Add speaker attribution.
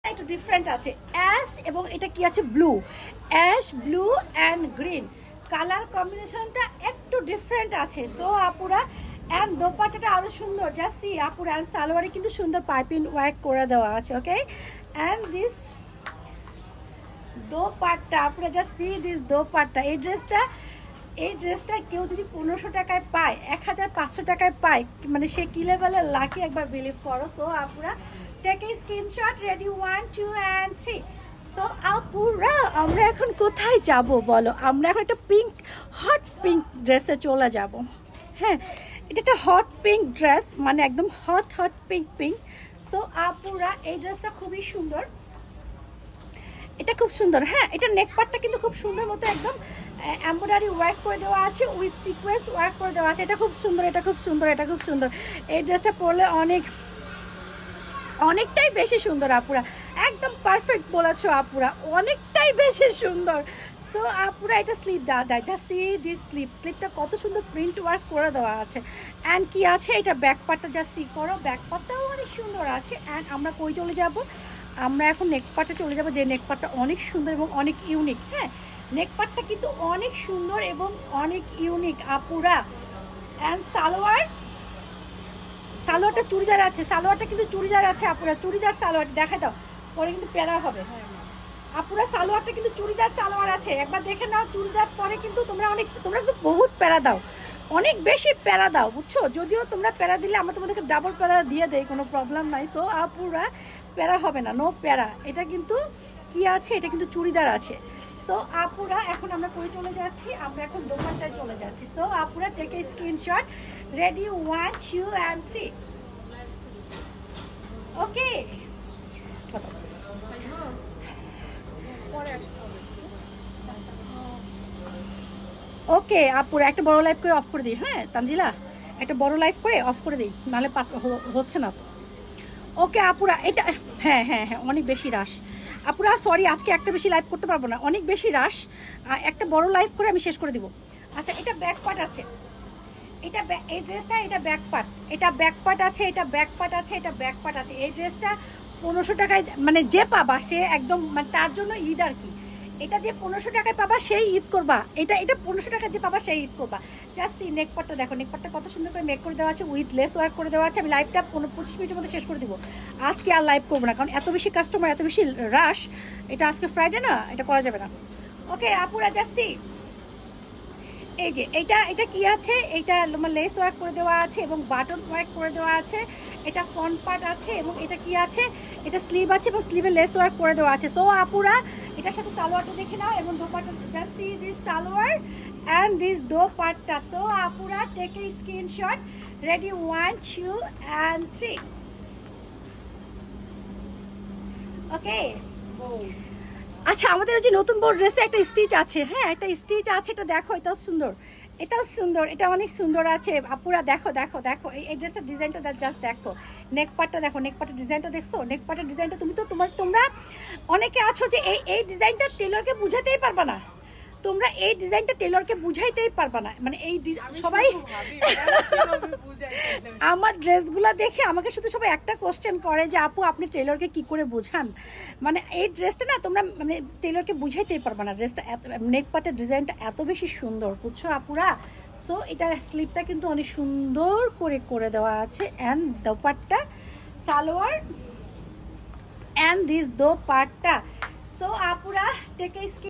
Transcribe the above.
Speaker 1: একটু ডিফারেন্ট আছে অ্যাশ এবং এটা কি আছে blue, ash blue and green colour কম্বিনেশনটা একটু ডিফারেন্ট আছে। সো আপুরা অ্যান্ড দোপাট্টাটা আরও সুন্দর, জাস্ট সি আপুরা, অ্যান্ড সালোয়ারে কিন্তু সুন্দর পাইপিং ওয়ার্ক করে দেওয়া আছে। ওকে, অ্যান্ড দিস দোপাট্টা আপুরা, জাস্ট সি দিস দোপাট্টা। এই ড্রেসটা কেউ যদি 1500 টাকায় পায়, 1500 টাকায় পায়, মানে সে কি লেভেলের লাকি একবার বিলিভ করো। সো আপুরা take a screenshot, ready 1 2 and 3। So আপুরা আমরা এখন কোথায় যাব বলো? আমরা এখন একটা পিঙ্ক, হট পিঙ্ক ড্রেসে চলে যাব। হ্যাঁ, এটা একটা হট পিঙ্ক ড্রেস, মানে একদম hot hot pink pink. So আপুরা এই ড্রেসটা খুবই সুন্দর, এটা খুব সুন্দর। হ্যাঁ, এটা নেক পার্টটা কিন্তু খুব সুন্দর মতো একদম এমব্রয়ডারি ওয়ার্ক করে দেওয়া আছে, উইথ সিকোয়েন্স ওয়ার্ক করে দেওয়া আছে। এটা খুব সুন্দর, এটা খুব সুন্দর, এটা খুব সুন্দর। এই ড্রেসটা পরলে অনেকটাই বেশি সুন্দর আপুরা, একদম পারফেক্ট বলেছো আপুরা, অনেকটাই বেশি সুন্দর। সো আপুরা এটা স্লিপ দেওয়া দেয়, যা সি দিস স্লিপটা কত সুন্দর প্রিন্ট ওয়ার্ক করে দেওয়া আছে। অ্যান্ড কি আছে এটা ব্যাক পার্টটা, যা সি করো, ব্যাক পার্টটাও অনেক সুন্দর আছে। অ্যান্ড আমরা কই চলে যাব? আমরা এখন নেক পার্টে চলে যাব, যে নেক পার্টটা অনেক সুন্দর এবং অনেক ইউনিক। হ্যাঁ, নেক পার্টটা কিন্তু অনেক সুন্দর এবং অনেক ইউনিক আপুরা। অ্যান্ড সালোয়ারটা চুড়িদার আছে, সালোয়ারটা কিন্তু চুড়িদার আছে আপুরা, চুড়িদার সালোয়ার দেখা দাও, পরে কিন্তু প্যারা হবে আপুরা। সালোয়ারটা কিন্তু চুড়িদার সালোয়ার আছে, একবার দেখে নাও। চুড়িদার পরে কিন্তু তোমরা কিন্তু বহুত প্যারা দাও, অনেক বেশি প্যারা দাও, বুঝছো? যদিও তোমরা প্যারা দিলে আমরা তোমাদেরকে ডাবল প্যারা দিয়ে দেই, কোনো প্রবলেম নাই। সো আপুরা প্যারা হবে না, নো প্যারা। এটা কিন্তু কি আছে, এটা কিন্তু চুড়িদার আছে। সো আপুরা এখন আমরা কই চলে যাচ্ছি? আমরা এখন দোকানটায় চলে যাচ্ছি। সো আপুরা take a screenshot, ready 1 2 and 3। Okay, okay আপুরা একটা বড় লাইভ করে অফ করে দিই। হ্যাঁ তানজিলা, একটা বড় লাইভ করে অফ করে দিই, নাহলে হচ্ছে না তো। ওকে আপুরা এটা, হ্যাঁ হ্যাঁ হ্যাঁ, অনেক বেশি রাশ আপুরা, সরি আজকে একটা বেশি লাইভ করতে পারবো না, অনেক বেশি রাশ। একটা বড় লাইভ করে আমি শেষ করে দিব। আচ্ছা, এটা ব্যাক পার্ট আছে, এটা এই ড্রেসটা, এটা ব্যাক পার্ট, এটা ব্যাক পার্ট আছে, এটা ব্যাক পার্ট আছে, এটা ব্যাক পার্ট আছে। এই ড্রেসটা 1500 টাকায়, মানে যে পাবা সে একদম, মানে তার জন্য ঈদ আর কি। এটা যে 1500 টাকায় পাবা সেই ঈদ করবা, এটা 1500 টাকা যে পাবা সেই ঈদ করবা। জাস্ট এই নেক পার্টটা দেখো, নেক পার্টটা কত সুন্দর করে মেক করে দেওয়া আছে, উইথ লেস ওয়ার্ক করে দেওয়া আছে। আমি লাইভটা 25 মিনিটের মধ্যে শেষ করে দিব, আজকে আর লাইভ করবো না, কারণ এত বেশি কাস্টমার, এত বেশি রাশ। এটা আজকে ফ্রাইডে না, এটা করা যাবে না। ওকে আপুরা, জাস্ট এই যে এটা কি আছে, এইটা লেস ওয়ার্ক করে দেওয়া আছে এবং বাটন ওয়ার্ক করে দেওয়া আছে। এটা ফ্রন্ট পার্ট আছে এবং এটা কি আছে, এটা স্লিভ আছে এবং স্লিভে লেস ওয়ার্ক করে দেওয়া আছে। তো আপুরা এটার সাথে সালোয়ারটা দেখে নাও এবং dupatta, just see this salwar and this dupatta. So আপুরা take a screenshot, ready 1 2 and 3। Okay, আচ্ছা আমাদের যে নতুন বড় ড্রেসে একটা স্টিচ আছে, হ্যাঁ একটা স্টিচ আছে, এটা দেখো, এটাও সুন্দর, এটাও সুন্দর, এটা অনেক সুন্দর আছে আপুরা। দেখো দেখো দেখো এই ড্রেসটার ডিজাইনটা জাস্ট দেখো, নেক পার্টটা দেখো, নেক পার্টের ডিজাইনটা দেখছো, নেক পার্টের ডিজাইনটা তুমি তো তোমরা অনেকে আছো যে এই ডিজাইনটা টেলরকে বুঝাতেই পারবা না, তোমরা এই ডিজাইনটা টেলরকে বুঝাইতেই পারবা না, মানে এই সবাই আমার ড্রেসগুলো দেখে আমাকে শুধু সবাই একটা কোশ্চেন করে যে আপু আপনি টেলরকে কি করে বোঝান, মানে এই ড্রেসটা না তোমরা মানে টেলরকে বুঝাইতেই পারবা না। ড্রেসটা নেক পার্টের ডিজাইনটা এত বেশি সুন্দর, বুঝছো আপুরা? সো এটার স্লিপটা কিন্তু অনেক সুন্দর করে দেওয়া আছে, and dupatta salwar and this dupatta. So আপুরা টেক এ